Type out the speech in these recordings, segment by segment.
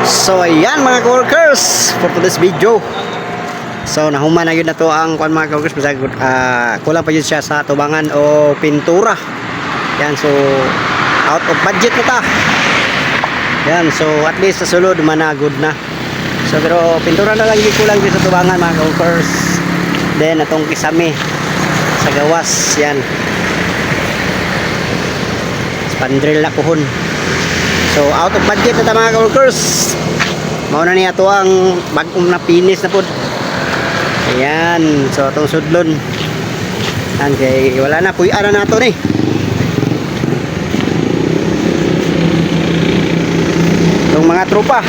So ayan mga coworkers, for today's video. So nahuman na yun na to ang mga coworkers. Kulang pa yun siya sa tubangan o pintura. Yan, so out of budget na ta. Yan, so at least sa sulod managod na. So pero pintura na lang yung kulang dito sa tubangan mga coworkers. Then atong kisame sa gawas. Yan, spandrel na kuhon. So out of budget na ta mga coworkers. Mauna niya to ang bagong na finish na po. Ayan, so itong sudlon. Ayan, kay wala na, puy-ara na ito ni. Itong mga tropa.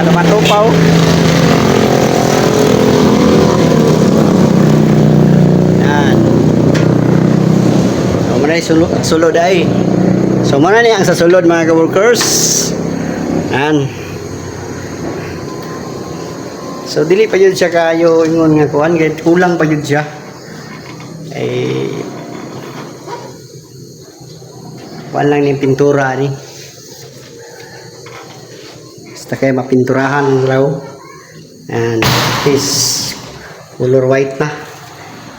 Itong mga tropa oh. Ayan. So muna yung sulod ay. So muna niya ang sa sulod mga ka-workers. Ayan. So dili pa yun siya kayo ingon nga kuan, kulang pa yun siya. Ay kuan lang ni pintura ni. Basta kay mapinturahan raw. And this color white na.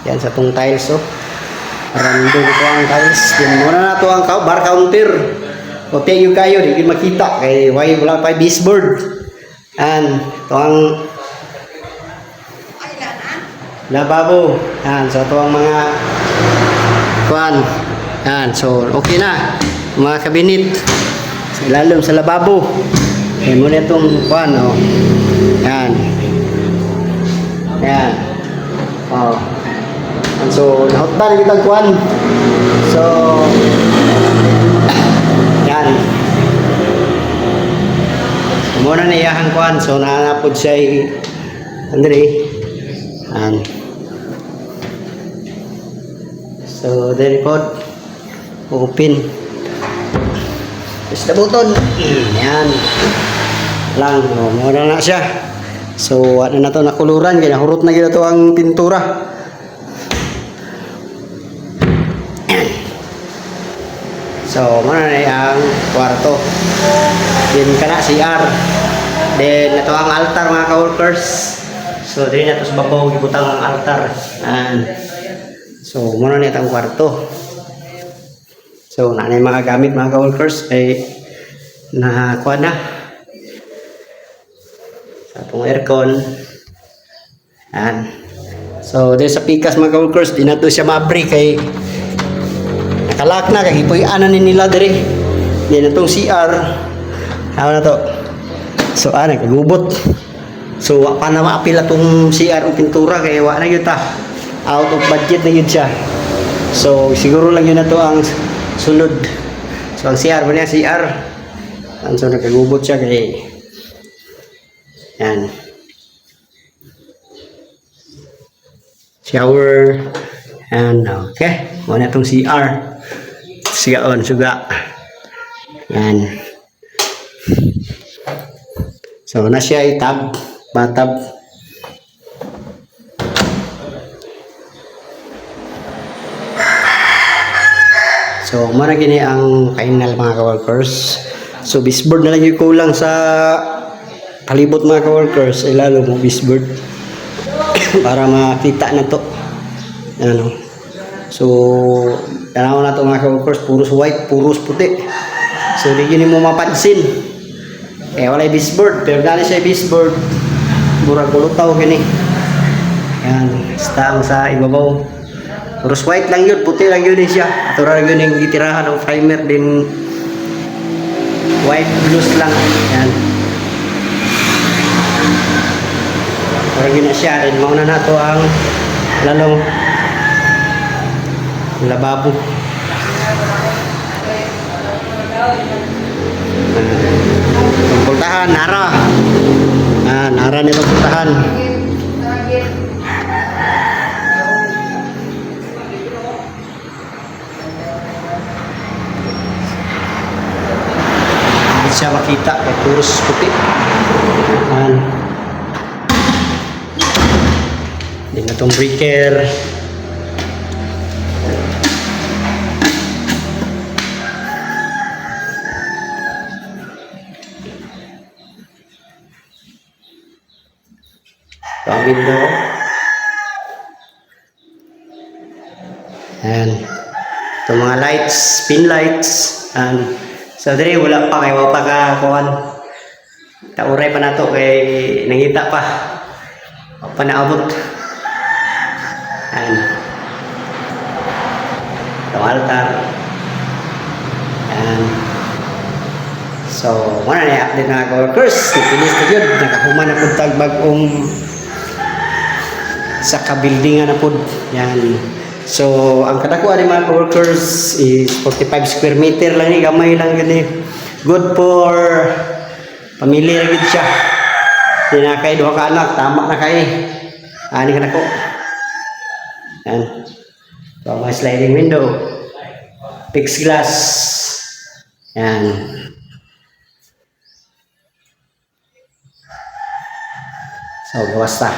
Yan sa tong tiles oh. Rando dito ang tiles. Yan muna na to ang bar counter. O tayo kayo di makita kay wala pa baseboard. And to ang lababo. Yan, so ito ang mga kuan. Yan, so okay na mga kabinet sa ilalim sa lababo. Yan muna itong kuan oh. Yan. Yan. Oh. And so nahutdan kitang kuan. So yan. So, muna na iyahang kuan. So naanapod siya Andre. And so the record open, press the button. Yan lang, muna na siya. So ano na to, nakuluran kaya nahurot na gila to ang pintura. So muna na ang kwarto, din kana CR, then ito ang altar mga ka-workers. So dili na to sa babaw gibutang ang altar. And so muna na itang kwarto. So na mga gamit mga ka-workers ay nakakuha na sa itong aircon. And so dahil sa pikas mga ka-workers, di na to siya mabri kay nakalak na kay ipuy-anan nila diri. Di na itong CR. Ano na to? So nagkagubot. So pa na maapil atong CR o pintura kaya wala na yun ta. Out of budget na yun siya. So siguro lang yun na to ang sunod. So ang CR ba niya CR. And so nagkagubot siya kay yan. Shower. And okay. Muna itong CR. Sigaon, suga. Yan. So na siya itab. Batab. So muna gini ang final mga ka-workers. So baseboard na lang yung kulang sa palibot mga ka-workers. Ay lalo mo baseboard para makita na to. Ano. So tanaw na to mga ka-workers, puros white, puros puti. So di gini mo mapansin. Wala yung baseboard, pero dali siya baseboard. Murag kulutaw gini. Yan, stang sa ibabaw. Puros white lang yun, puti lang yun siya. Ito lang yun yung itirahan ng primer din. White blues lang. Yan. Murag yun na siya. Then mauna na ito ang lalong lababo. Pultahan, nara. Nara nito pultahan. Hindi siya makita kay puros puti. Hindi na itong breaker. Ito ang window. Ayan. Ito mga lights, pin lights. And, so dire wala pa kay wala pa ka kuan. Tauray pa nato kay nangita pa. Wala pa naabot. Ayan. Ito ang altar. Ayan. So, muna na i-update na ka-workers. Napinis na yun. Nakahuman na po tagbagong sa kabildingan na po. Yan. So, ang katakuan ng mga ka-workers is 45 square meter lang ni. Gamay lang yun eh. Good for pamilya lang yun siya. Hindi na kayo duha ka anak. Tama na kayo. Ani ka na ko. Yan. So, mga sliding window. Fixed glass. Yan. So, gawas ta.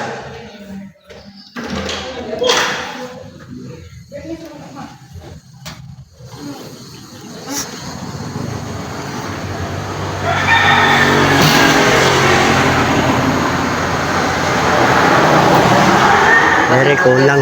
Very cool lang.